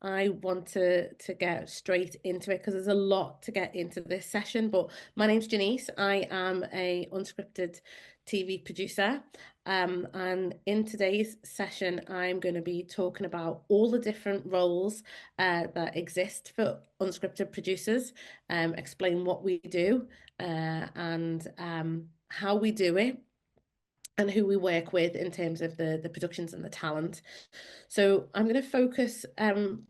I want to get straight into it because there's a lot to get into this session. But my name's Janice. I am a unscripted TV producer. And in today's session, I'm going to be talking about all the different roles that exist for unscripted producers, explain what we do and how we do it, and who we work with in terms of the productions and the talent. So I'm going to focus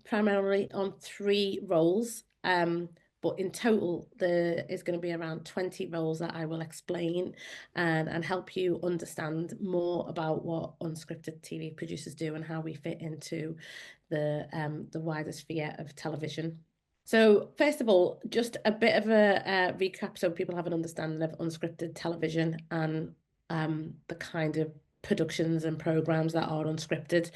primarily on three roles, but in total there is going to be around 20 roles that I will explain and help you understand more about what unscripted TV producers do and how we fit into the wider sphere of television. So first of all, just a bit of a recap so people have an understanding of unscripted television and the kind of productions and programs that are unscripted.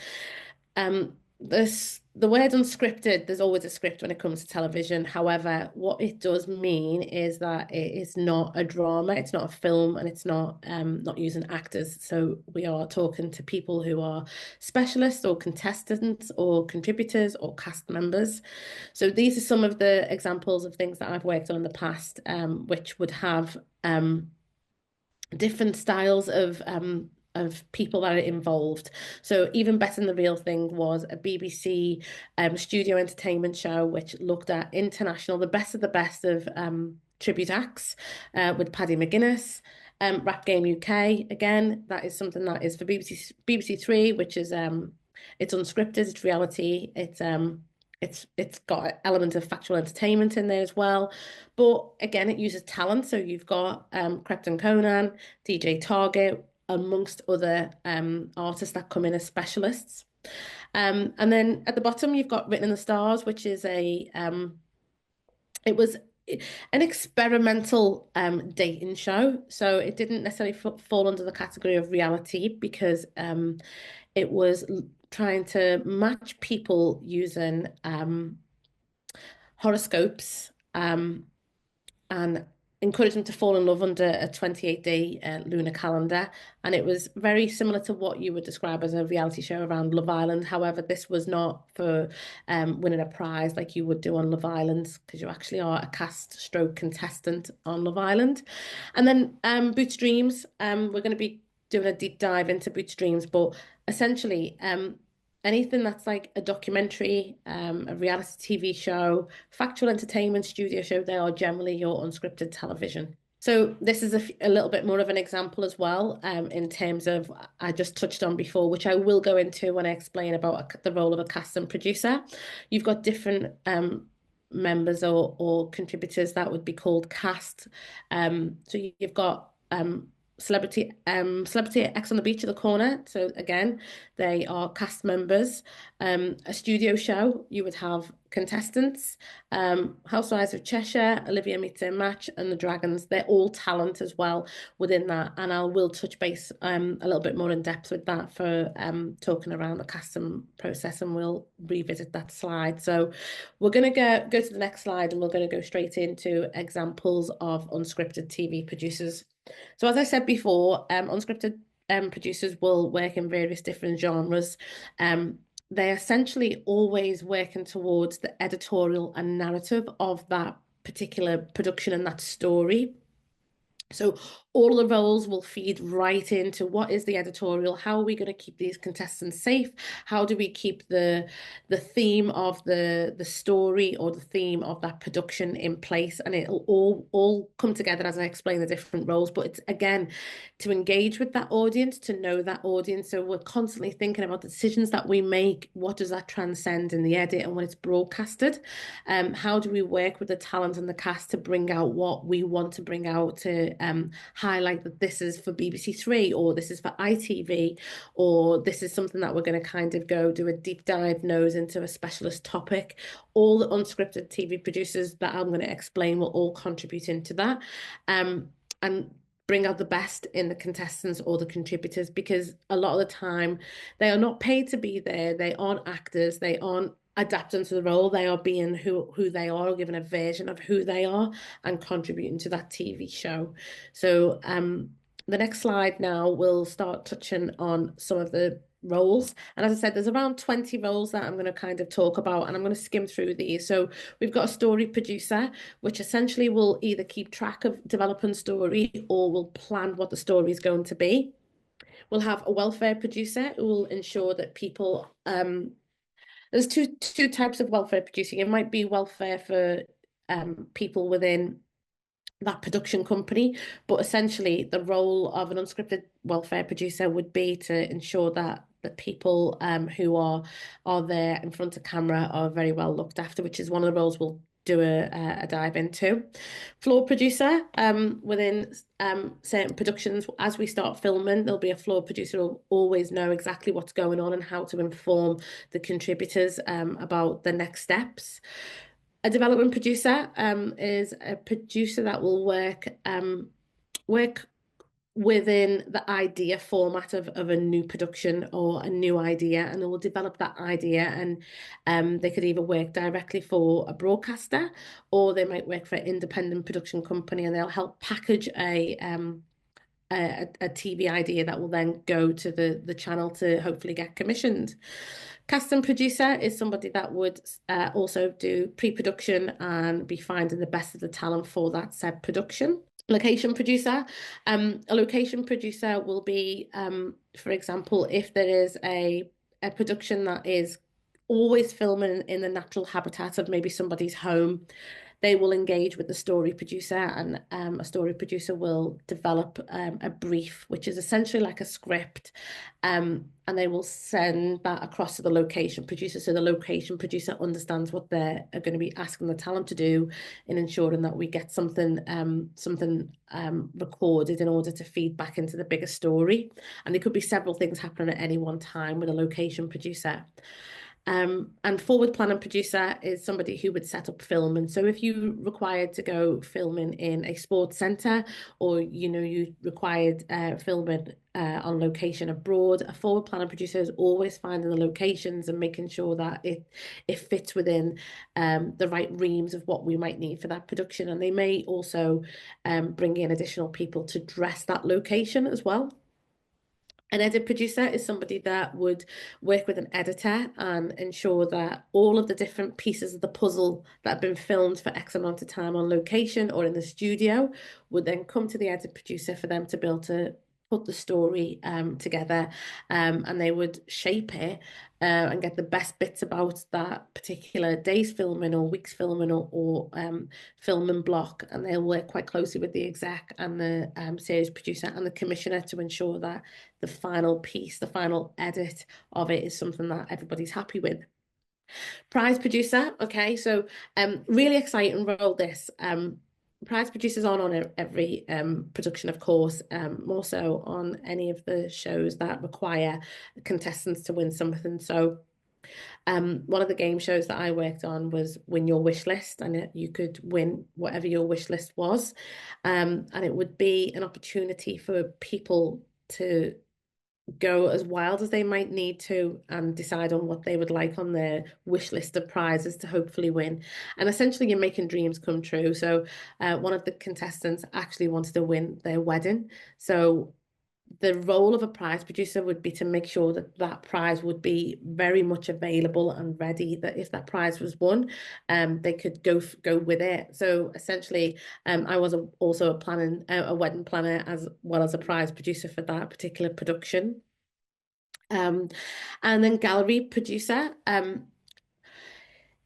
The word unscripted, there's always a script when it comes to television. However, what it does mean is that it is not a drama, it's not a film, and it's not using actors. So we are talking to people who are specialists or contestants or contributors or cast members. So these are some of the examples of things that I've worked on in the past, which would have different styles of people that are involved. So Even Better Than the Real Thing was a BBC studio entertainment show which looked at international, the best of tribute acts with Paddy McGuinness. Rap Game UK, again, that is something that is for BBC Three, which is it's unscripted, it's reality, it's got an element of factual entertainment in there as well. But again, it uses talent. So you've got Krypton Conan, DJ Target, amongst other artists that come in as specialists. And then at the bottom, you've got Written in the Stars, which is it was an experimental dating show. So it didn't necessarily fall under the category of reality because it was trying to match people using horoscopes and encourage them to fall in love under a 28-day lunar calendar. And it was very similar to what you would describe as a reality show around Love Island. However, this was not for winning a prize like you would do on Love Island, because you actually are a cast stroke contestant on Love Island. And then Boots Dreams, we're going to be doing a deep dive into Boots Dreams, but essentially anything that's like a documentary, a reality TV show, factual entertainment, studio show, they are generally your unscripted television. So this is a little bit more of an example as well, in terms of, I just touched on before, which I will go into when I explain about the role of a cast and producer. You've got different members or contributors that would be called cast. So you've got Celebrity X on the Beach at the corner. So again, they are cast members. A studio show, you would have contestants. Housewives of Cheshire, Olivia Meets Her Match, and The Dragons. They're all talent as well within that. And I will touch base a little bit more in depth with that for talking around the casting process, and we'll revisit that slide. So we're going to go to the next slide, and we're going to go straight into examples of unscripted TV producers. So as I said before, unscripted producers will work in various different genres. They're essentially always working towards the editorial and narrative of that particular production and that story. So all the roles will feed right into what is the editorial, how are we going to keep these contestants safe, how do we keep the theme of the story or the theme of that production in place, and it'll all come together as I explain the different roles. But it's again to engage with that audience, to know that audience. So we're constantly thinking about the decisions that we make, what does that transcend in the edit and when it's broadcasted. How do we work with the talent and the cast to bring out what we want to bring out, to highlight that this is for BBC Three, or this is for ITV, or this is something that we're going to kind of go do a deep dive nose into a specialist topic. All the unscripted TV producers that I'm going to explain will all contribute into that, and bring out the best in the contestants or the contributors, because a lot of the time they are not paid to be there. They aren't actors. They aren't adapting to the role. They are being who they are, or given a version of who they are and contributing to that TV show. So the next slide now will start touching on some of the roles. And as I said, there's around 20 roles that I'm going to kind of talk about, and I'm going to skim through these. So we've got a story producer, which essentially will either keep track of developing story or will plan what the story is going to be. We'll have a welfare producer who will ensure that people, there's two types of welfare producing. It might be welfare for people within that production company, but essentially the role of an unscripted welfare producer would be to ensure that the people who are there in front of camera are very well looked after, which is one of the roles we'll do a dive into. Floor producer, within certain productions, as we start filming, there'll be a floor producer who'll always know exactly what's going on and how to inform the contributors about the next steps. A development producer is a producer that will work within the idea format of a new production or a new idea, and they will develop that idea, and they could either work directly for a broadcaster, or they might work for an independent production company, and they'll help package a TV idea that will then go to the channel to hopefully get commissioned. Casting producer is somebody that would also do pre-production and be finding the best of the talent for that said production. Location producer. A location producer will be, for example, if there is a production that is always filming in the natural habitat of maybe somebody's home, they will engage with the story producer, and a story producer will develop a brief, which is essentially like a script, and they will send that across to the location producer. So the location producer understands what they're going to be asking the talent to do in ensuring that we get something recorded in order to feed back into the bigger story. And there could be several things happening at any one time with a location producer. And forward planning producer is somebody who would set up filming. So if you required to go filming in a sports centre, or you required filming on location abroad, a forward planning producer is always finding the locations and making sure that it fits within the right reams of what we might need for that production. And they may also bring in additional people to dress that location as well. An edit producer is somebody that would work with an editor and ensure that all of the different pieces of the puzzle that have been filmed for X amount of time on location or in the studio would then come to the edit producer for them to be able to put the story together, and they would shape it and get the best bits about that particular day's filming or week's filming or filming block, and they'll work quite closely with the exec and the series producer and the commissioner to ensure that the final piece, the final edit of it is something that everybody's happy with. Prize producer, okay, so really exciting role this. Prize producers aren't on every production, of course, more so on any of the shows that require contestants to win something. So one of the game shows that I worked on was Win Your Wish List, and you could win whatever your wish list was. And it would be an opportunity for people to go as wild as they might need to and decide on what they would like on their wish list of prizes to hopefully win. And essentially you're making dreams come true. So one of the contestants actually wanted to win their wedding. So the role of a prize producer would be to make sure that that prize would be very much available and ready, that if that prize was won, they could go with it. So essentially, I was also a wedding planner as well as a prize producer for that particular production. And then gallery producer.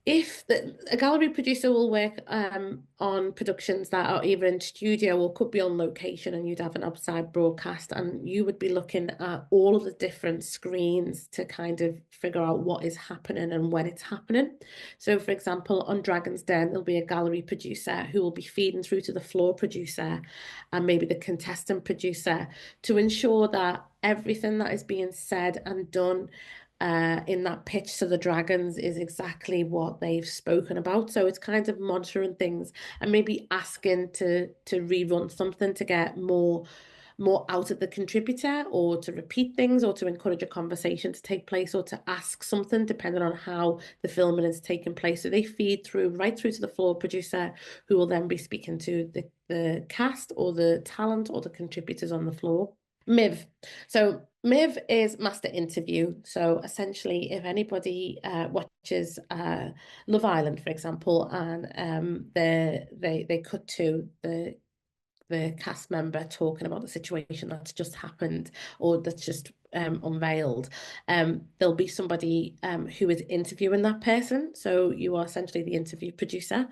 If a gallery producer will work on productions that are either in studio or could be on location, and you'd have an outside broadcast, and you would be looking at all of the different screens to kind of figure out what is happening and when it's happening. So for example, on Dragon's Den, there'll be a gallery producer who will be feeding through to the floor producer and maybe the contestant producer to ensure that everything that is being said and done in that pitch to the dragons is exactly what they've spoken about. So it's kind of monitoring things and maybe asking to rerun something to get more out of the contributor, or to repeat things, or to encourage a conversation to take place, or to ask something depending on how the filming is taking place. So they feed right through to the floor producer, who will then be speaking to the cast or the talent or the contributors on the floor. MIV. So MIV is master interview. So essentially, if anybody watches Love Island, for example, and they cut to the cast member talking about the situation that's just happened or that's just unveiled, there'll be somebody who is interviewing that person. So you are essentially the interview producer.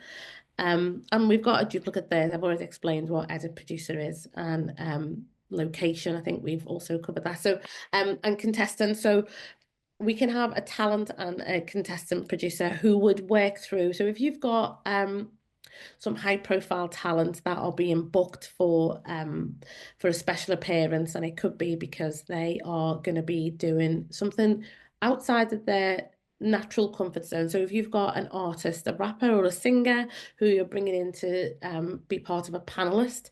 And we've got a duplicate there. I've already explained what edit producer is and location. I think we've also covered that. So and contestants. So we can have a talent and a contestant producer who would work through. So if you've got some high profile talent that are being booked for a special appearance, and it could be because they are going to be doing something outside of their natural comfort zone. So if you've got an artist, a rapper or a singer who you're bringing in to be part of a panelist,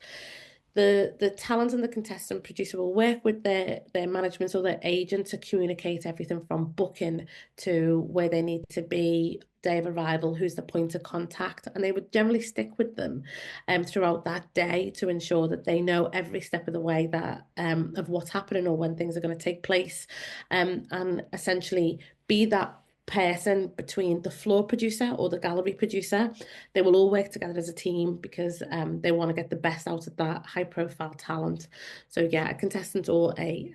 the talent and the contestant producer will work with their management or their agent to communicate everything from booking to where they need to be, day of arrival, who's the point of contact, and they would generally stick with them throughout that day to ensure that they know every step of the way that of what's happening or when things are going to take place, and essentially be that person between the floor producer or the gallery producer. They will all work together as a team because they want to get the best out of that high profile talent. So yeah, a contestant or a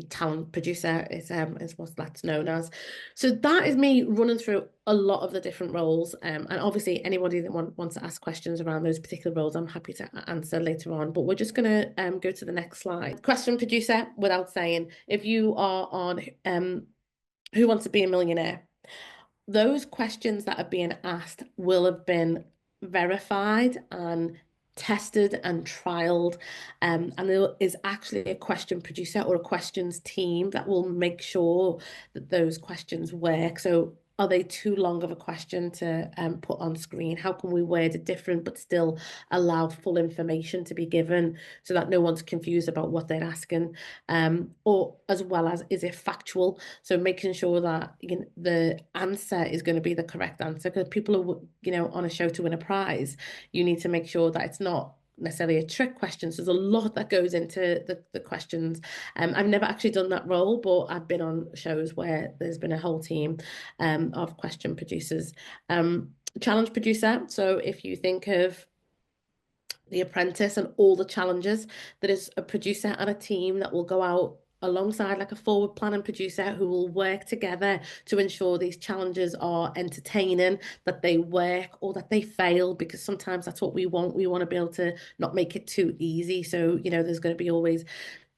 talent producer is what that's known as. So that is me running through a lot of the different roles. And obviously anybody that wants to ask questions around those particular roles, I'm happy to answer later on. But we're just going to go to the next slide. Question producer, without saying, if you are on Who Wants to Be a Millionaire? Those questions that are being asked will have been verified and tested and trialed. And there is actually a question producer or a questions team that will make sure that those questions work. So are they too long of a question to put on screen? How can we word it different but still allow full information to be given so that no one's confused about what they're asking? Or as well as, is it factual? So making sure that the answer is going to be the correct answer, because people are, on a show to win a prize. You need to make sure that it's not necessarily a trick question. So there's a lot that goes into the questions. I've never actually done that role, but I've been on shows where there's been a whole team of question producers. Challenge producer. So if you think of The Apprentice and all the challenges, there is a producer and a team that will go out alongside like a forward planning producer who will work together to ensure these challenges are entertaining, that they work or that they fail, because sometimes that's what we want. We want to be able to not make it too easy. So, there's going to be always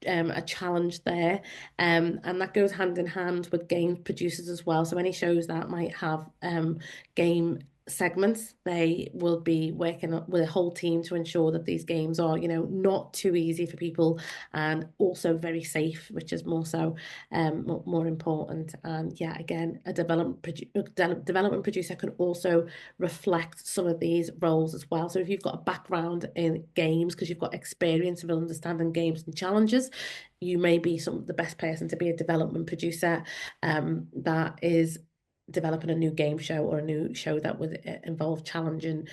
a challenge there. And that goes hand in hand with game producers as well. So any shows that might have game segments, they will be working with a whole team to ensure that these games are, not too easy for people and also very safe, which is more so more important. And yeah, again, a development producer can also reflect some of these roles as well. So if you've got a background in games because you've got experience of understanding games and challenges, you may be the best person to be a development producer that is developing a new game show or a new show that would involve challenging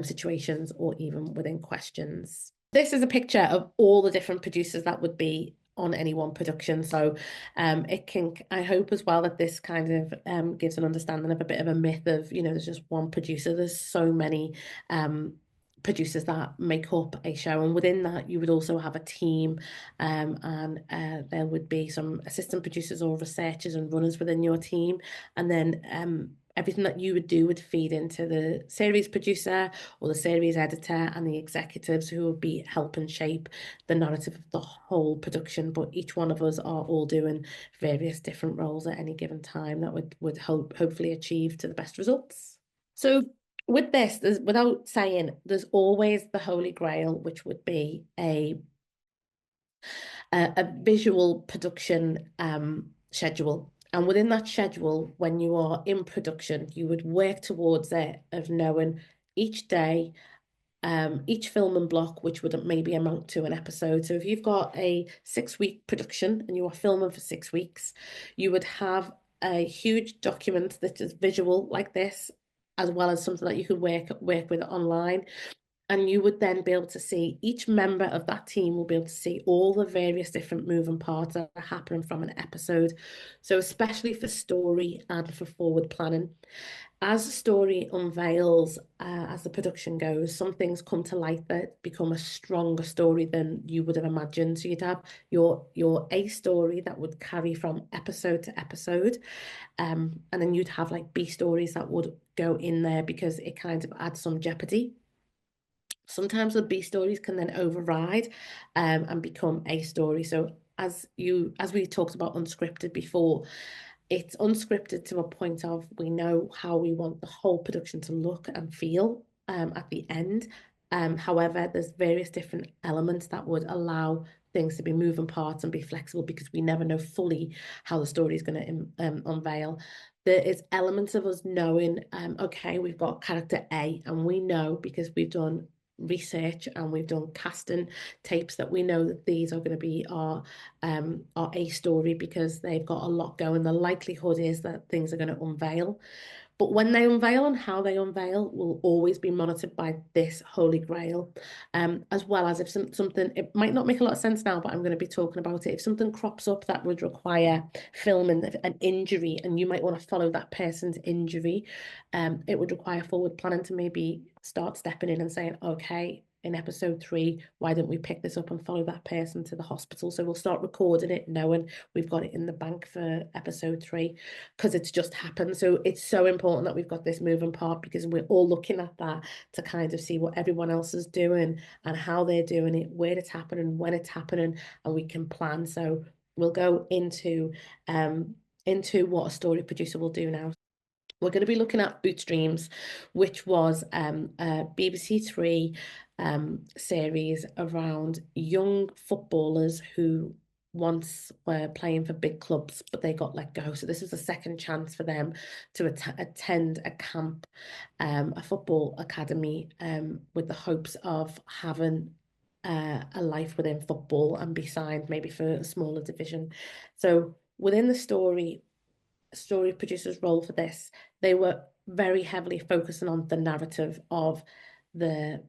situations or even within questions. This is a picture of all the different producers that would be on any one production. So I hope as well that this kind of gives an understanding of a bit of a myth of, there's just one producer. There's so many producers that make up a show, and within that you would also have a team, and there would be some assistant producers or researchers and runners within your team, and then everything that you would do would feed into the series producer or the series editor and the executives who would be helping shape the narrative of the whole production. But each one of us are all doing various different roles at any given time that would hopefully achieve to the best results. So with this, without saying, there's always the holy grail, which would be a visual production schedule. And within that schedule, when you are in production, you would work towards it of knowing each day, each filming block, which would maybe amount to an episode. So if you've got a 6-week production and you are filming for 6 weeks, you would have a huge document that is visual like this, as well as something that you could work with online. And you would then be able to see each member of that team will be able to see all the various different moving parts that are happening from an episode. So especially for story and for forward planning. As the story unveils, as the production goes, some things come to light that become a stronger story than you would have imagined. So you'd have your A story that would carry from episode to episode. And then you'd have like B stories that would go in there because it kind of adds some jeopardy. Sometimes the B stories can then override and become A story. So as we talked about unscripted before, it's unscripted to a point of we know how we want the whole production to look and feel at the end. However, there's various different elements that would allow things to be moving parts and be flexible because we never know fully how the story is going to unveil. There is elements of us knowing, okay, we've got character A, and we know because we've done research and we've done casting tapes that we know that these are going to be our A story because they've got a lot going. The likelihood is that things are going to unveil. But when they unveil and how they unveil will always be monitored by this holy grail. As well as if something, it might not make a lot of sense now, but I'm going to be talking about it. If something crops up that would require filming an injury and you might want to follow that person's injury, it would require forward planning to maybe start stepping in and saying, okay, in episode 3, why don't we pick this up and follow that person to the hospital? So we'll start recording it knowing we've got it in the bank for episode 3 because it's just happened. So it's so important that we've got this moving part because we're all looking at that to kind of see what everyone else is doing and how they're doing it, where it's happening, when it's happening, and we can plan. So we'll go into what a story producer will do now. We're going to be looking at Bootstreams, which was a BBC Three series around young footballers who once were playing for big clubs, but they got let go. So this is a second chance for them to attend a camp, a football academy, with the hopes of having a life within football and be signed maybe for a smaller division. So within the story producer's role for this, they were very heavily focusing on the narrative of the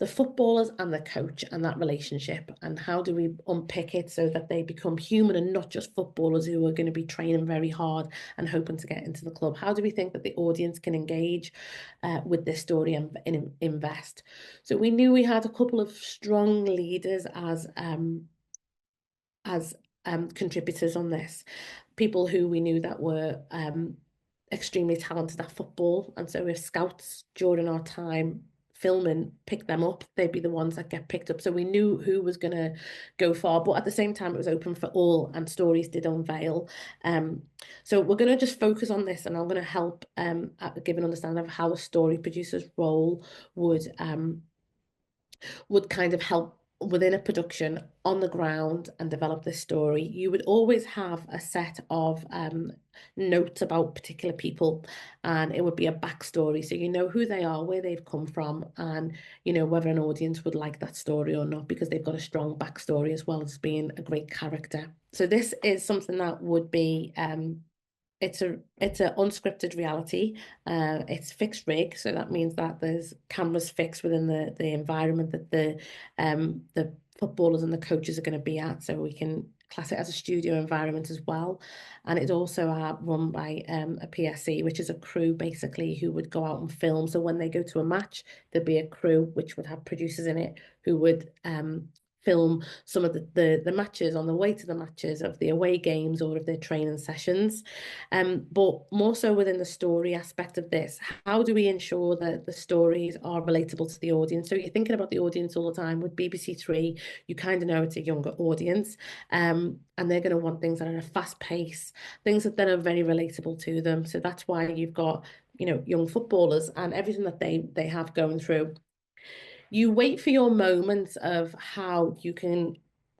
footballers and the coach and that relationship and how do we unpick it so that they become human and not just footballers who are going to be training very hard and hoping to get into the club. How do we think that the audience can engage with this story and invest? So we knew we had a couple of strong leaders as contributors on this, people who we knew that were extremely talented at football. And so if scouts during our time filming pick them up, they'd be the ones that get picked up. So we knew who was going to go far, but at the same time, it was open for all and stories did unveil. So we're going to just focus on this and I'm going to help give an understanding of how a story producer's role would kind of help within a production on the ground and develop this story. You would always have a set of notes about particular people, and it would be a backstory. So you know who they are, where they've come from, and you know whether an audience would like that story or not, because they've got a strong backstory as well as being a great character. So this is something that would be it's a unscripted reality. It's fixed rig, so that means that there's cameras fixed within the environment that the footballers and the coaches are going to be at, so we can class it as a studio environment as well. And it's also run by a PSC, which is a crew basically who would go out and film. So when they go to a match, there'd be a crew which would have producers in it who would film some of the matches on the way to the matches of the away games or of their training sessions. But more so within the story aspect of this, how do we ensure that the stories are relatable to the audience? So you're thinking about the audience all the time. With BBC Three, you kind of know it's a younger audience, and they're going to want things that are at a fast pace, things that then are very relatable to them. So that's why you've got, you know, young footballers and everything that they have going through. You wait for your moments of how you can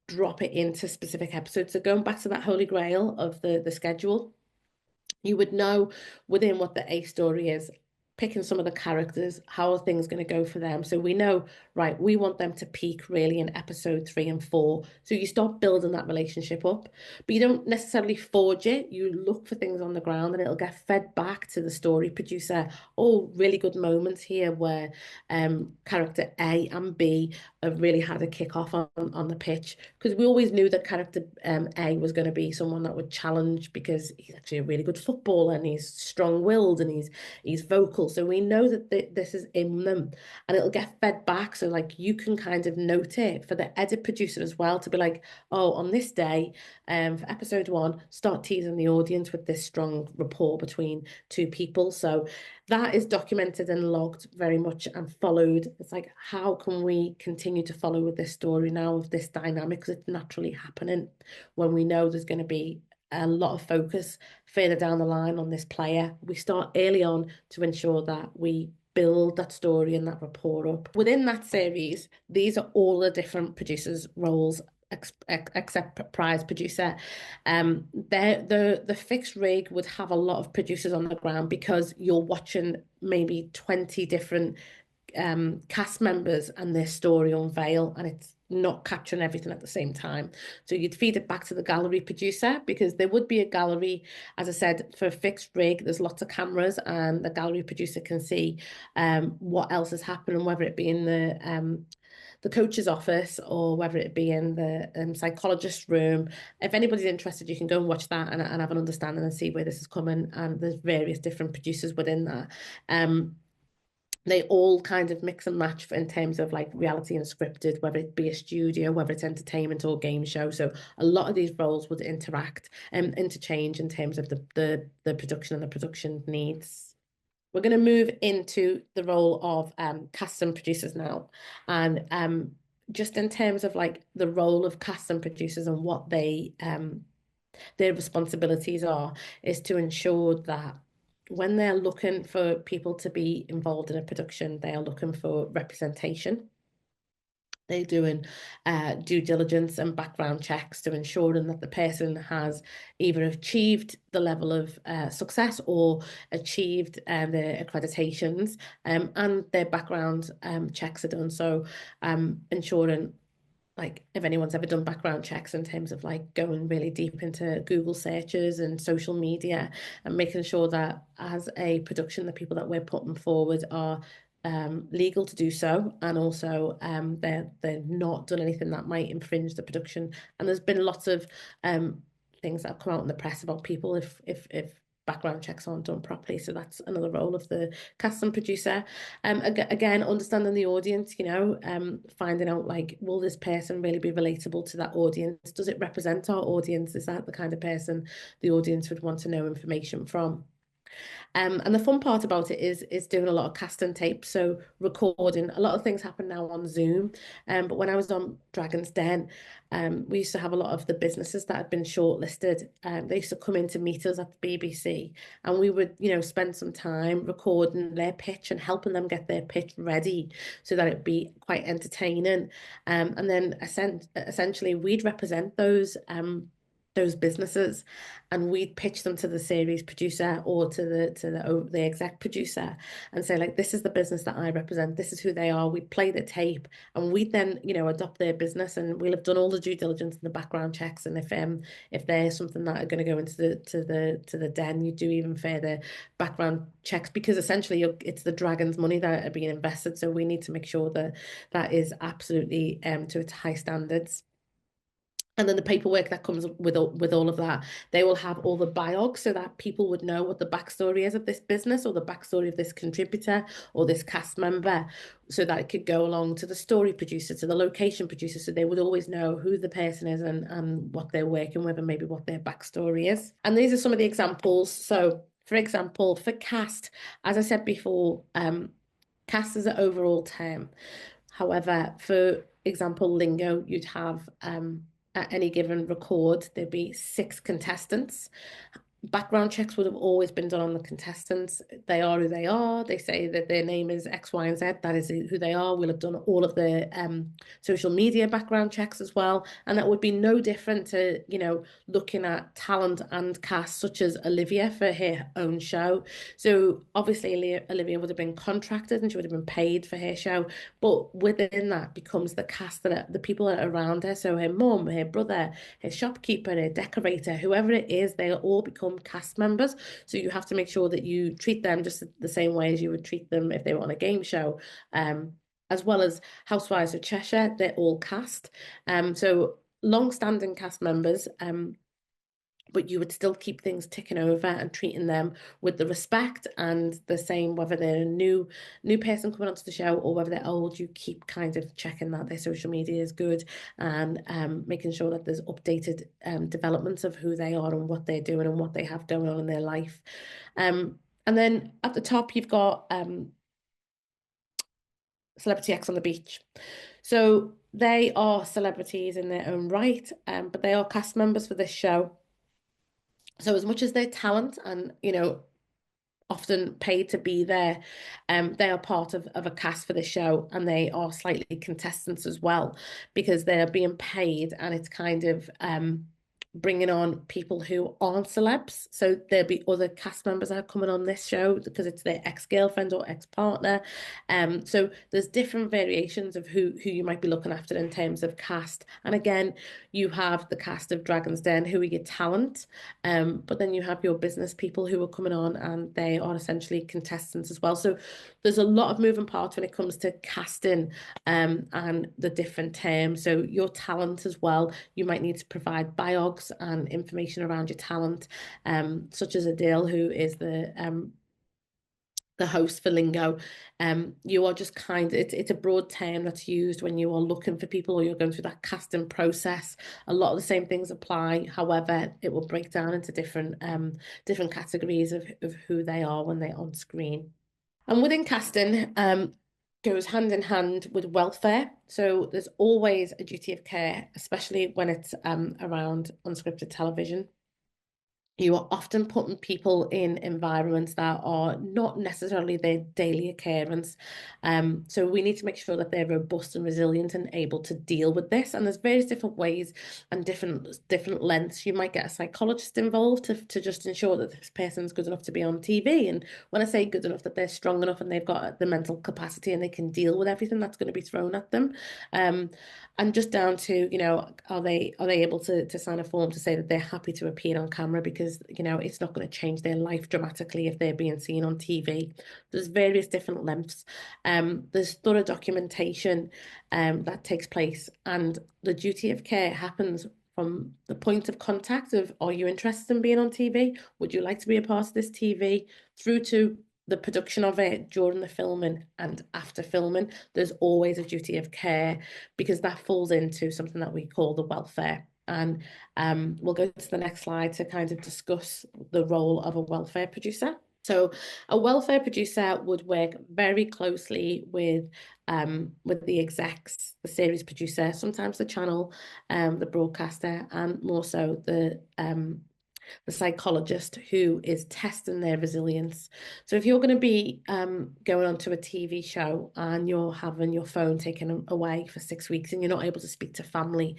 drop it into specific episodes. So going back to that holy grail of the schedule, you would know within what the A story is picking some of the characters, how are things going to go for them? So we know, right, we want them to peak really in episode 3 and 4. So you start building that relationship up, but you don't necessarily forge it. You look for things on the ground and it'll get fed back to the story producer. Oh, really good moments here where character A and B have really had a kick off on the pitch, because we always knew that character A was going to be someone that would challenge because he's actually a really good footballer and he's strong-willed and he's vocal. So we know that this is in them and it'll get fed back. So like you can kind of note it for the edit producer as well to be like, oh, on this day, for episode 1, start teasing the audience with this strong rapport between two people. So that is documented and logged very much and followed. It's like, how can we continue to follow with this story now of this dynamic? Because it's naturally happening when we know there's going to be a lot of focus further down the line on this player. We start early on to ensure that we build that story and that rapport up. Within that series, these are all the different producers' roles except prize producer. The fixed rig would have a lot of producers on the ground because you're watching maybe 20 different cast members and their story unveil, and it's not capturing everything at the same time. So you'd feed it back to the gallery producer, because there would be a gallery, as I said, for a fixed rig, there's lots of cameras and the gallery producer can see what else is happening, whether it be in the coach's office or whether it be in the psychologist's room. If anybody's interested, you can go and watch that and have an understanding and see where this is coming. And there's various different producers within that. They all kind of mix and match in terms of like reality and scripted, whether it be a studio, whether it's entertainment or game show. So a lot of these roles would interact and interchange in terms of the production and the production needs. We're going to move into the role of cast and producers now. And just in terms of like the role of cast and producers and what their responsibilities are, is to ensure that when they're looking for people to be involved in a production, they are looking for representation. They're doing due diligence and background checks to ensuring that the person has either achieved the level of success or achieved their accreditations, and their background checks are done. So ensuring, like, if anyone's ever done background checks in terms of like going really deep into Google searches and social media and making sure that as a production, the people that we're putting forward are legal to do so, and also they're not done anything that might infringe the production. And there's been lots of things that have come out in the press about people if background checks aren't done properly. So that's another role of the cast and producer. Again, understanding the audience, finding out like, will this person really be relatable to that audience? Does it represent our audience? Is that the kind of person the audience would want to know information from? And the fun part about it is doing a lot of cast and tape, so recording. A lot of things happen now on Zoom, but when I was on Dragon's Den, we used to have a lot of the businesses that had been shortlisted. They used to come in to meet us at the BBC, and we would, spend some time recording their pitch and helping them get their pitch ready so that it'd be quite entertaining. And then essentially we'd represent those businesses, and we'd pitch them to the series producer or to the exec producer and say, like, this is the business that I represent, this is who they are. We'd play the tape and we'd then adopt their business, and we'll have done all the due diligence and the background checks, and if there's something that are going to go into the den, you do even further background checks, because essentially it's the Dragon's money that are being invested, so we need to make sure that that is absolutely to its high standards. And then the paperwork that comes with all of that, they will have all the biogs so that people would know what the backstory is of this business or the backstory of this contributor or this cast member, so that it could go along to the story producer, to the location producer, so they would always know who the person is and what they're working with and maybe what their backstory is. And these are some of the examples. So, for example, for cast, as I said before, cast is an overall term. However, for example, lingo, you'd have at any given record, there'd be 6 contestants. Background checks would have always been done on the contestants. They are who they are. They say that their name is X, Y, and Z. That is who they are. We'll have done all of the social media background checks as well. And that would be no different to, looking at talent and cast, such as Olivia for her own show. So obviously, Olivia would have been contracted and she would have been paid for her show. But within that becomes the cast the people that are around her. So her mum, her brother, her shopkeeper, her decorator, whoever it is, they all become cast members. So you have to make sure that you treat them just the same way as you would treat them if they were on a game show. As well as Housewives of Cheshire, they're all cast. So long-standing cast members, but you would still keep things ticking over and treating them with the respect and the same, whether they're a new person coming onto the show or whether they're old. You keep kind of checking that their social media is good and making sure that there's updated developments of who they are and what they're doing and what they have going on in their life. And then at the top, you've got Celebrity X on the Beach. So they are celebrities in their own right, but they are cast members for this show. So as much as their talent and, often paid to be there, they are part of a cast for the show and they are slightly contestants as well because they're being paid and it's kind of bringing on people who aren't celebs. So there'll be other cast members that are coming on this show because it's their ex-girlfriend or ex-partner. So there's different variations of who you might be looking after in terms of cast. And again, you have the cast of Dragon's Den, who are your talent, but then you have your business people who are coming on and they are essentially contestants as well. So there's a lot of moving parts when it comes to casting and the different terms. So your talent as well, you might need to provide biogs and information around your talent, such as Adele, who is the host for Lingo. You are just it's a broad term that's used when you are looking for people or you're going through that casting process. A lot of the same things apply. However, it will break down into different categories of who they are when they're on screen. And within casting, goes hand in hand with welfare. So there's always a duty of care, especially when it's around unscripted television. You are often putting people in environments that are not necessarily their daily occurrence. So we need to make sure that they're robust and resilient and able to deal with this. And there's various different ways and different lengths. You might get a psychologist involved to just ensure that this person's good enough to be on TV. And when I say good enough, that they're strong enough and they've got the mental capacity and they can deal with everything that's going to be thrown at them. And just down to, are they able to sign a form to say that they're happy to appear on camera because, it's not going to change their life dramatically if they're being seen on TV. There's various different lengths. There's thorough documentation that takes place, and the duty of care happens from the point of contact of, are you interested in being on TV? Would you like to be a part of this TV? Through to the production of it during the filming and after filming, there's always a duty of care because that falls into something that we call the welfare. And we'll go to the next slide to kind of discuss the role of a welfare producer. So a welfare producer would work very closely with the execs, the series producer, sometimes the channel, the broadcaster, and more so the psychologist who is testing their resilience. So if you're going to be going onto a TV show and you're having your phone taken away for 6 weeks and you're not able to speak to family,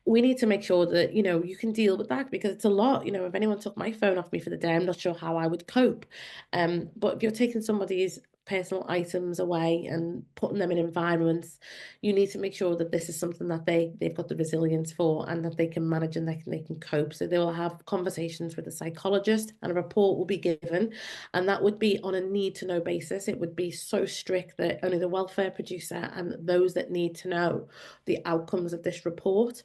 we need to make sure that, you can deal with that because it's a lot. If anyone took my phone off me for the day, I'm not sure how I would cope. But if you're taking somebody's personal items away and putting them in environments, you need to make sure that this is something that they've got the resilience for and that they can manage and they can cope. So they will have conversations with a psychologist and a report will be given, and that would be on a need to know basis. It would be so strict that only the welfare producer and those that need to know the outcomes of this report,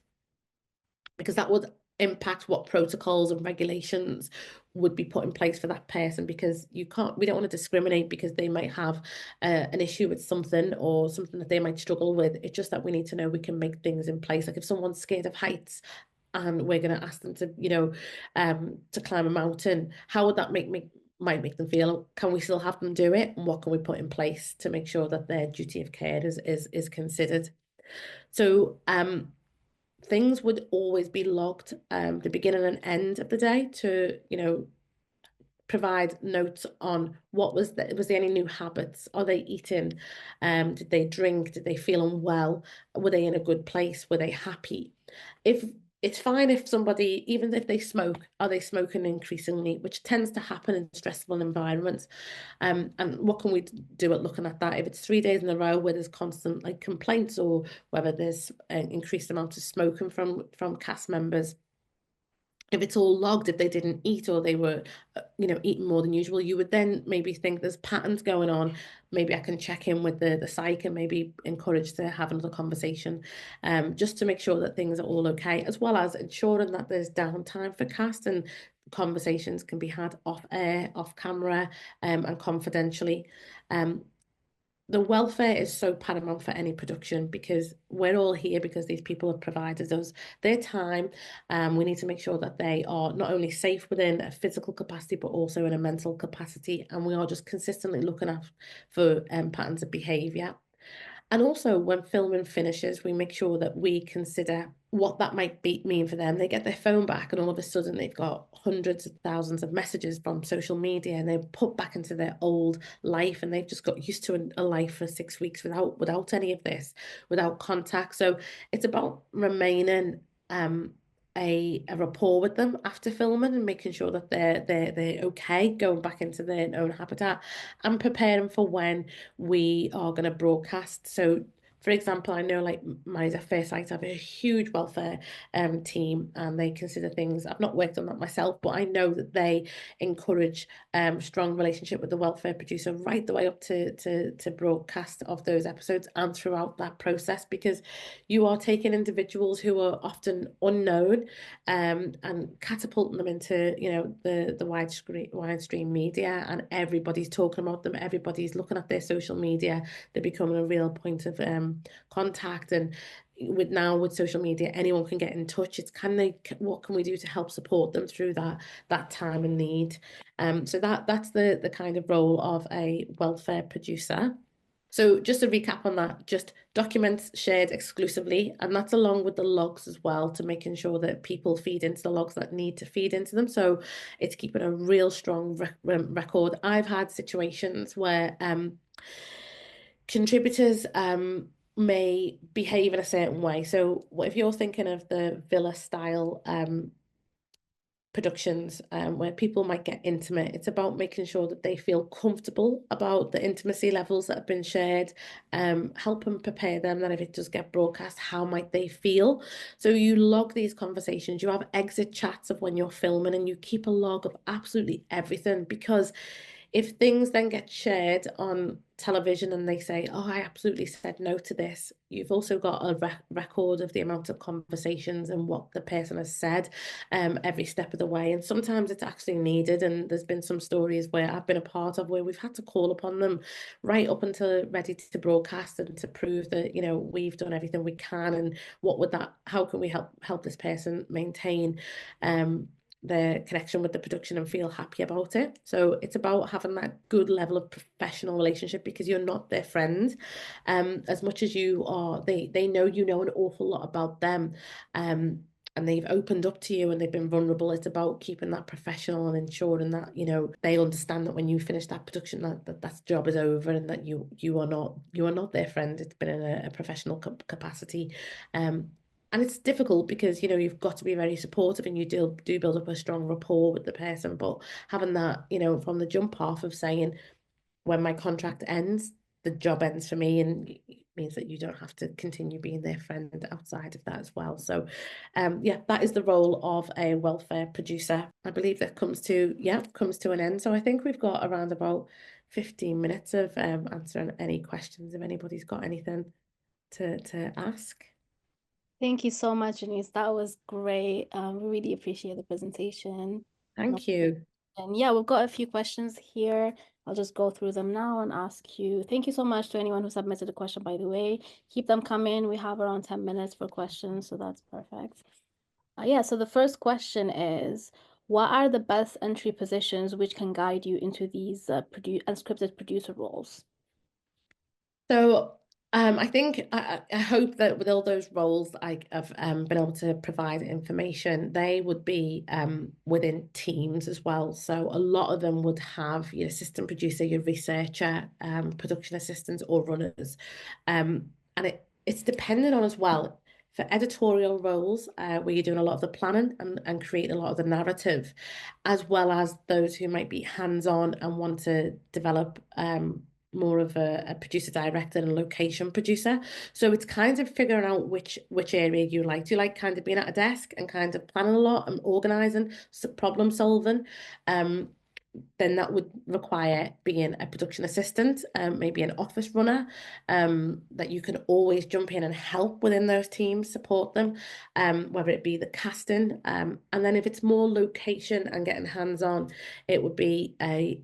because that would impact what protocols and regulations would be put in place for that person, because we don't want to discriminate because they might have an issue with something or something that they might struggle with. It's just that we need to know we can make things in place. Like if someone's scared of heights and we're going to ask them to, to climb a mountain, how would that might make them feel? Can we still have them do it? And what can we put in place to make sure that their duty of care is considered? So things would always be logged, the beginning and end of the day to, provide notes on was there any new habits? Are they eating? Did they drink? Did they feel unwell? Were they in a good place? Were they happy? If it's fine if somebody, even if they smoke, are they smoking increasingly, which tends to happen in stressful environments. And what can we do at looking at that? If it's 3 days in a row where there's constant like complaints, or whether there's an increased amount of smoking from cast members, if it's all logged, if they didn't eat or they were, eating more than usual, you would then maybe think there's patterns going on. Maybe I can check in with the psych and maybe encourage to have another conversation, just to make sure that things are all okay, as well as ensuring that there's downtime for cast and conversations can be had off air, off camera, and confidentially. The welfare is so paramount for any production, because we're all here because these people have provided us their time. We need to make sure that they are not only safe within a physical capacity, but also in a mental capacity. And we are just consistently looking at for patterns of behaviour. And also, when filming finishes, we make sure that we consider what that might mean for them. They get their phone back, and all of a sudden, they've got hundreds of thousands of messages from social media, and they're put back into their old life, and they've just got used to a life for 6 weeks without any of this, without contact. So it's about remaining a rapport with them after filming, and making sure that they're okay going back into their own habitat, and preparing for when we are going to broadcast. So for example, I know like my first site have a huge welfare team, and they consider things, I've not worked on that myself, but I know that they encourage strong relationship with the welfare producer right the way up to broadcast of those episodes and throughout that process, because you are taking individuals who are often unknown, and catapulting them into the widestream media, and everybody's talking about them, everybody's looking at their social media, they're becoming a real point of contact. And with social media, anyone can get in touch. It's what can we do to help support them through that time and need. So that's the kind of role of a welfare producer. So just to recap on that, just documents shared exclusively, and that's along with the logs as well, to making sure that people feed into the logs that need to feed into them. So it's keeping a real strong record. I've had situations where contributors may behave in a certain way. So if you're thinking of the villa style productions, where people might get intimate, it's about making sure that they feel comfortable about the intimacy levels that have been shared, help them prepare them that if it does get broadcast, how might they feel. So you log these conversations, you have exit chats of when you're filming, and you keep a log of absolutely everything, because if things then get shared on television and they say, oh, I absolutely said no to this, you've also got a record of the amount of conversations and what the person has said every step of the way. And sometimes it's actually needed. And there's been some stories where I've been a part of where we've had to call upon them right up until ready to broadcast, and to prove that, we've done everything we can. And how can we help this person maintain the connection with the production and feel happy about it. So it's about having that good level of professional relationship, because you're not their friend, as much as you are. They know an awful lot about them, and they've opened up to you and they've been vulnerable. It's about keeping that professional and ensuring that they understand that when you finish that production, that job is over, and that you are not their friend. It's been in a professional capacity. And it's difficult because, you've got to be very supportive, and you do build up a strong rapport with the person. But having that, from the jump off of saying, when my contract ends, the job ends for me, and it means that you don't have to continue being their friend outside of that as well. So, yeah, that is the role of a welfare producer. I believe that comes to an end. So I think we've got around about 15 minutes of answering any questions, if anybody's got anything to ask. Thank you so much, Janice. That was great. We really appreciate the presentation. Thank you. And yeah, we've got a few questions here. I'll just go through them now and ask you. Thank you so much to anyone who submitted a question, by the way. Keep them coming. We have around 10 minutes for questions, so that's perfect. Yeah, so the first question is, what are the best entry positions which can guide you into these unscripted producer roles? So I think I hope that with all those roles that I have been able to provide information, they would be within teams as well. So a lot of them would have your assistant producer, your researcher, production assistants, or runners, and it's dependent on as well for editorial roles where you're doing a lot of the planning and creating a lot of the narrative, as well as those who might be hands-on and want to develop more of a producer director and location producer. So it's kind of figuring out which area you like. Do you like kind of being at a desk and kind of planning a lot and organizing, problem solving? Then that would require being a production assistant, maybe an office runner, that you can always jump in and help within those teams, support them, whether it be the casting. And then if it's more location and getting hands-on, it would be a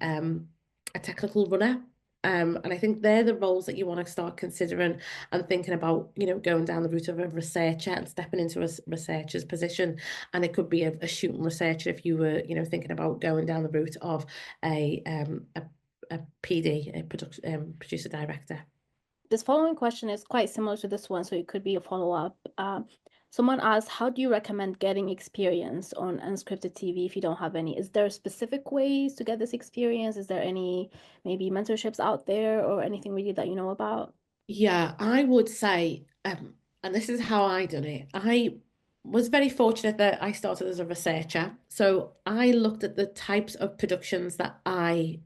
technical runner. And I think they're the roles that you want to start considering and thinking about, going down the route of a researcher and stepping into a researcher's position. And it could be a shooting researcher if you were, thinking about going down the route of a PD, a producer director. This following question is quite similar to this one, so it could be a follow-up. Someone asked, how do you recommend getting experience on unscripted TV if you don't have any? Is there specific ways to get this experience? Is there any maybe mentorships out there or anything really that you know about? Yeah, I would say, and this is how I done it. I was very fortunate that I started as a researcher. So I looked at the types of productions that I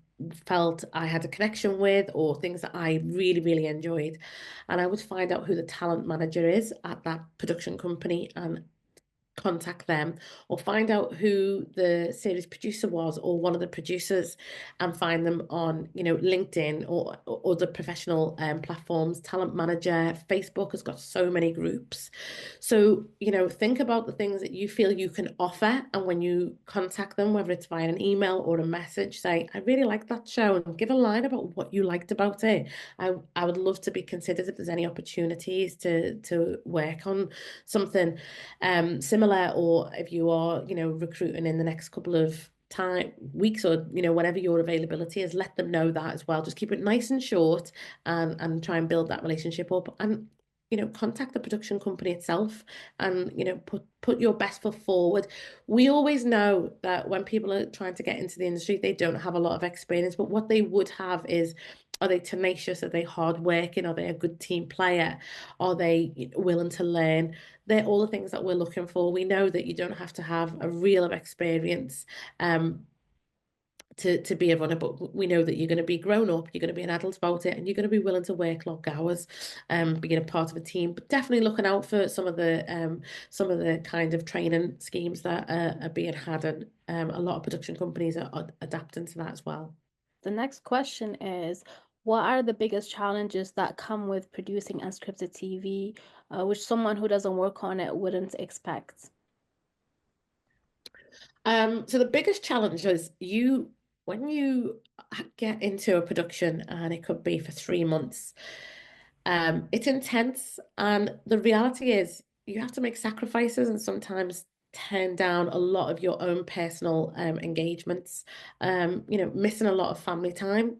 felt I had a connection with or things that I really, really enjoyed. And I would find out who the talent manager is at that production company and contact them or find out who the series producer was or one of the producers and find them on LinkedIn or other professional platforms. Talent Manager, Facebook has got so many groups. So think about the things that you feel you can offer, and when you contact them, whether it's via an email or a message, say, I really like that show, and give a line about what you liked about it. I would love to be considered if there's any opportunities to work on something similar, or if you are, recruiting in the next couple of weeks, or whenever your availability is, let them know that as well. Just keep it nice and short, and try and build that relationship up, and contact the production company itself, and put your best foot forward. We always know that when people are trying to get into the industry, they don't have a lot of experience, but what they would have is, are they tenacious? Are they hardworking? Are they a good team player? Are they willing to learn? They're all the things that we're looking for. We know that you don't have to have a reel of experience to be a runner, but we know that you're going to be grown up, you're going to be an adult about it, and you're going to be willing to work long hours, being a part of a team. But definitely looking out for some of the kind of training schemes that are being had, and a lot of production companies are adapting to that as well. The next question is, what are the biggest challenges that come with producing unscripted TV, which someone who doesn't work on it wouldn't expect? So the biggest challenge is when you get into a production, and it could be for 3 months. It's intense, and the reality is you have to make sacrifices and sometimes turn down a lot of your own personal engagements. Missing a lot of family time.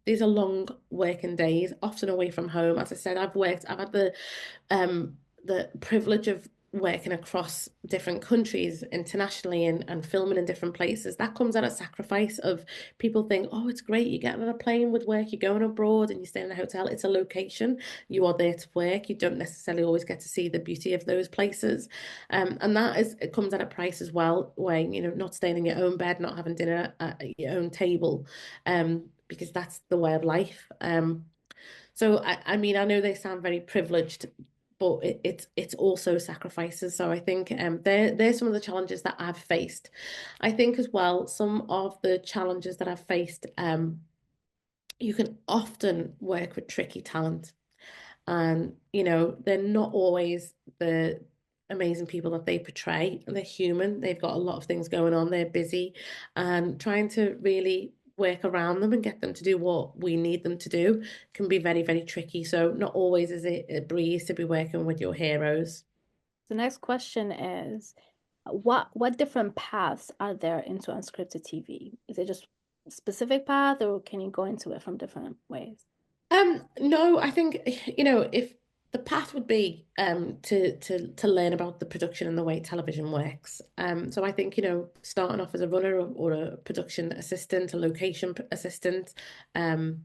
These are long working days, often away from home. As I said, I've had the privilege of working across different countries internationally, and filming in different places. That comes at a sacrifice of, people think, oh, it's great, you get on a plane with work, you're going abroad and you stay in a hotel. It's a location. You are there to work. You don't necessarily always get to see the beauty of those places. And it comes at a price as well, where, not staying in your own bed, not having dinner at your own table, because that's the way of life. So I mean, I know they sound very privileged, but it's also sacrifices. So I think there's some of the challenges that I've faced. I think as well, some of the challenges that I've faced, you can often work with tricky talent, and they're not always the amazing people that they portray. They're human. They've got a lot of things going on. They're busy, and trying to really work around them and get them to do what we need them to do can be very, very tricky. So not always is it a breeze to be working with your heroes. The next question is, what different paths are there into unscripted TV? Is it just a specific path, or can you go into it from different ways? No, I think if the path would be to learn about the production and the way television works. So I think starting off as a runner or a production assistant, a location assistant, um,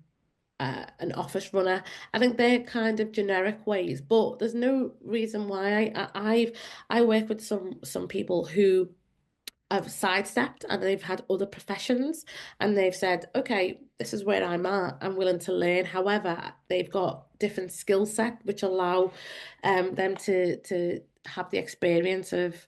an office runner. I think they're kind of generic ways, but there's no reason why I work with some people who have sidestepped and they've had other professions and they've said, okay, this is where I'm at. I'm willing to learn. However, they've got different skill set which allow them to have the experience of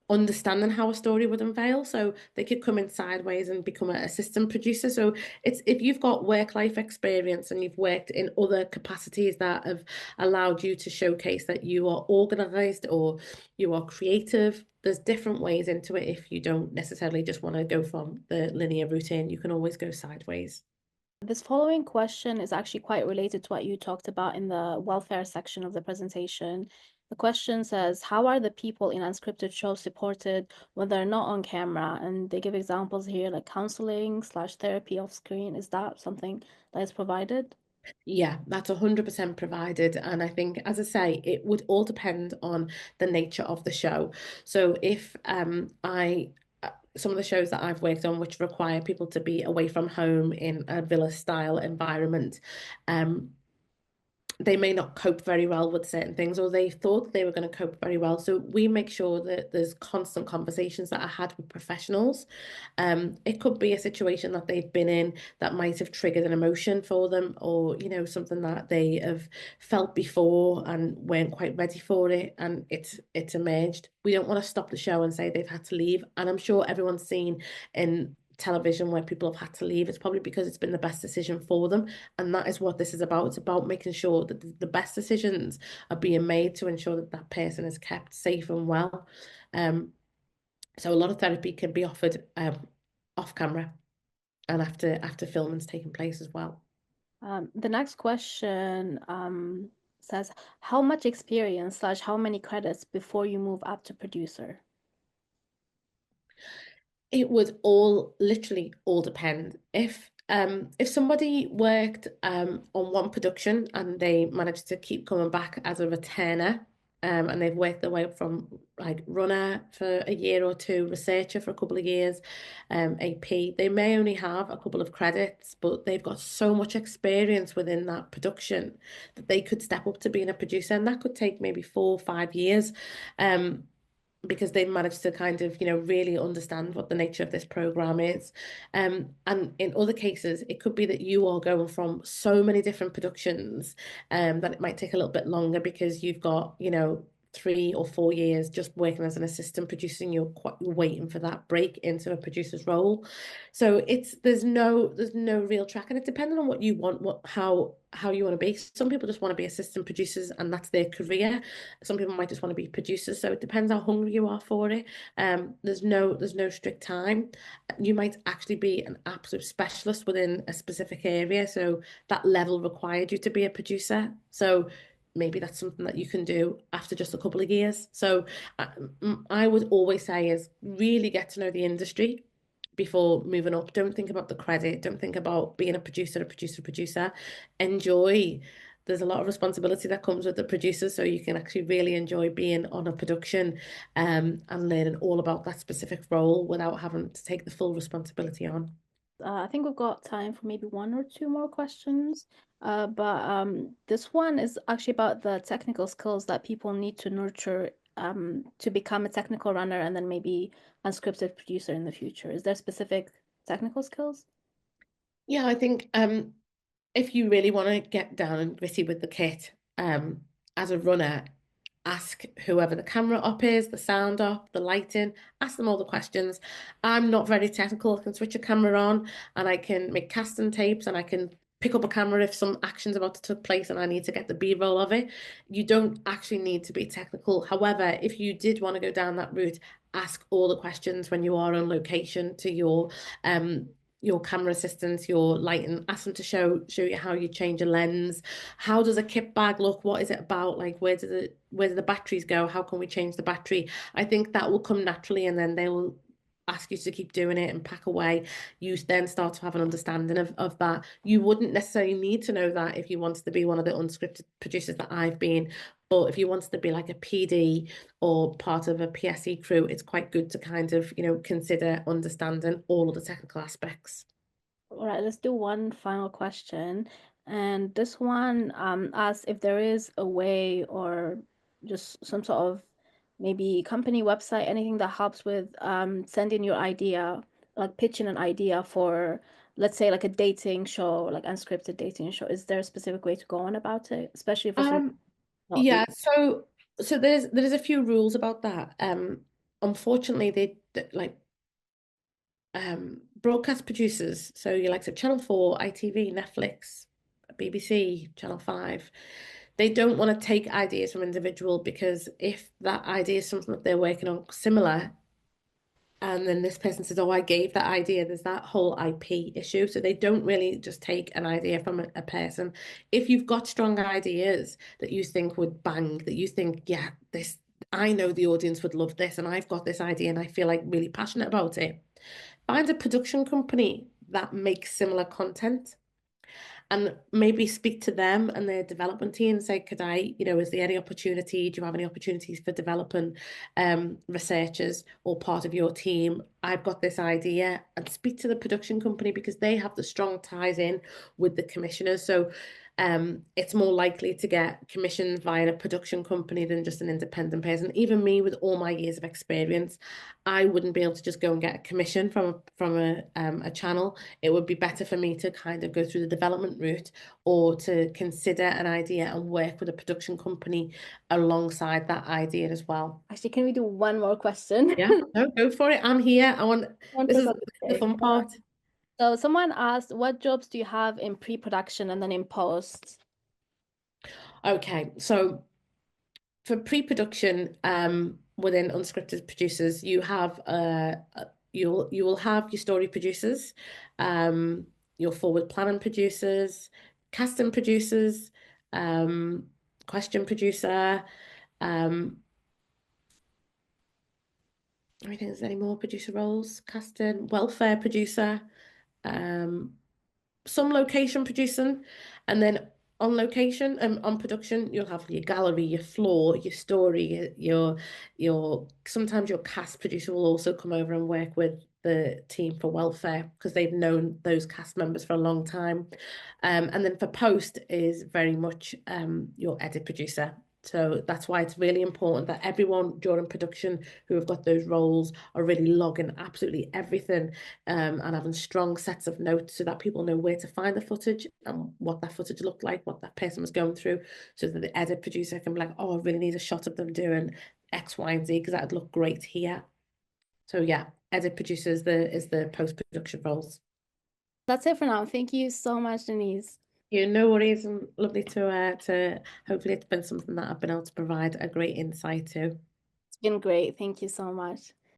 understanding how a story would unveil. So they could come in sideways and become an assistant producer. So it's if you've got work life experience and you've worked in other capacities that have allowed you to showcase that you are organized or you are creative, there's different ways into it if you don't necessarily just want to go from the linear routine. You can always go sideways. This following question is actually quite related to what you talked about in the welfare section of the presentation. The question says, how are the people in unscripted shows supported when they're not on camera? And they give examples here like counseling / therapy off screen. Is that something that is provided? Yeah, that's 100% provided. And I think, as I say, it would all depend on the nature of the show. So if some of the shows that I've worked on, which require people to be away from home in a villa style environment, um, they may not cope very well with certain things, or they thought they were going to cope very well. So we make sure that there's constant conversations that are had with professionals. It could be a situation that they've been in that might have triggered an emotion for them, or something that they have felt before and weren't quite ready for it, and it's emerged. We don't want to stop the show and say they've had to leave. And I'm sure everyone's seen in television where people have had to leave. It's probably because it's been the best decision for them. And that is what this is about. It's about making sure that the best decisions are being made to ensure that that person is kept safe and well. Um, so a lot of therapy can be offered off camera and after filming's taken place as well. The next question says, how much experience / how many credits before you move up to producer? It would all literally all depend. If somebody worked on one production and they managed to keep coming back as a returner, and they've worked their way up from like runner for a year or two, researcher for a couple of years, AP, they may only have a couple of credits, but they've got so much experience within that production that they could step up to being a producer, and that could take maybe 4 or 5 years. Um, because they've managed to kind of, really understand what the nature of this program is. And in other cases, it could be that you are going from so many different productions, that it might take a little bit longer because you've got, 3 or 4 years just working as an assistant producer, and you're quite waiting for that break into a producer's role. So there's no real track, and it depends on what you want, how you want to be. Some people just want to be assistant producers and that's their career. Some people might just want to be producers. So it depends how hungry you are for it. There's no strict time. You might actually be an absolute specialist within a specific area. So that level required you to be a producer. So maybe that's something that you can do after just a couple of years. So I would always say is really get to know the industry before moving up. Don't think about the credit. Don't think about being a producer. Enjoy. There's a lot of responsibility that comes with the producer, so you can actually really enjoy being on a production, and learning all about that specific role without having to take the full responsibility on. I think we've got time for maybe one or two more questions. But this one is actually about the technical skills that people need to nurture to become a technical runner and then maybe unscripted producer in the future. Is there specific technical skills? Yeah, I think if you really want to get down and gritty with the kit, as a runner, ask whoever the camera op is, the sound op, the lighting, ask them all the questions. I'm not very technical. I can switch a camera on and I can make casting tapes and I can pick up a camera if some action's about to take place and I need to get the B-roll of it. You don't actually need to be technical. However, if you did want to go down that route, ask all the questions when you are on location to your camera assistants, your lighting, ask them to show you how you change a lens. How does a kit bag look? What is it about? Like where do the batteries go? How can we change the battery? I think that will come naturally, and then they will ask you to keep doing it and pack away, you then start to have an understanding of that. You wouldn't necessarily need to know that if you wanted to be one of the unscripted producers that I've been, but if you wanted to be like a PD or part of a PSE crew, it's quite good to kind of, consider understanding all of the technical aspects. All right, let's do one final question. And this one asks if there is a way or just some sort of maybe company website, anything that helps with sending your idea, like pitching an idea for, let's say, like a dating show, like unscripted dating show. Is there a specific way to go on about it, especially for some Um, not be? yeah, so there's a few rules about that. Unfortunately, like broadcast producers, so you like Channel 4, ITV, Netflix, BBC, Channel 5, they don't want to take ideas from individual because if that idea is something that they're working on similar, and then this person says, "Oh, I gave that idea," there's that whole IP issue. So they don't really just take an idea from a person. If you've got strong ideas that you think would bang, that you think, yeah, this, I know the audience would love this, and I've got this idea and I feel like really passionate about it, find a production company that makes similar content and maybe speak to them and their development team and say, could I, is there any opportunity? Do you have any opportunities for developing researchers or part of your team? I've got this idea, and speak to the production company because they have the strong ties in with the commissioners. So it's more likely to get commissioned via a production company than just an independent person. Even me, with all my years of experience, I wouldn't be able to just go and get a commission from a channel. It would be better for me to kind of go through the development route or to consider an idea and work with a production company alongside that idea as well. Actually, can we do one more question? Yeah, no, go for it. I'm here. One This for is God's the sake. fun part. So someone asked, what jobs do you have in pre-production and then in post? Okay, so for pre-production, within unscripted producers, you will have your story producers, um, your forward planning producers, casting producers, um, question producer, um, I don't think there's any more producer roles, casting, welfare producer, um, some location producing, and then on location and on production, you'll have your gallery, your floor, your story, your sometimes your cast producer will also come over and work with the team for welfare because they've known those cast members for a long time. And then for post is very much your edit producer. So that's why it's really important that everyone during production who have got those roles are really logging absolutely everything and having strong sets of notes so that people know where to find the footage and what that footage looked like, what that person was going through, so that the edit producer can be like, oh, I really need a shot of them doing X, Y, and Z because that'd look great here. So yeah, edit producer is the post-production roles. That's it for now. Thank you so much, Denise. You know, no worries, and lovely to hopefully it's been something that I've been able to provide a great insight to. It's been great. Thank you so much.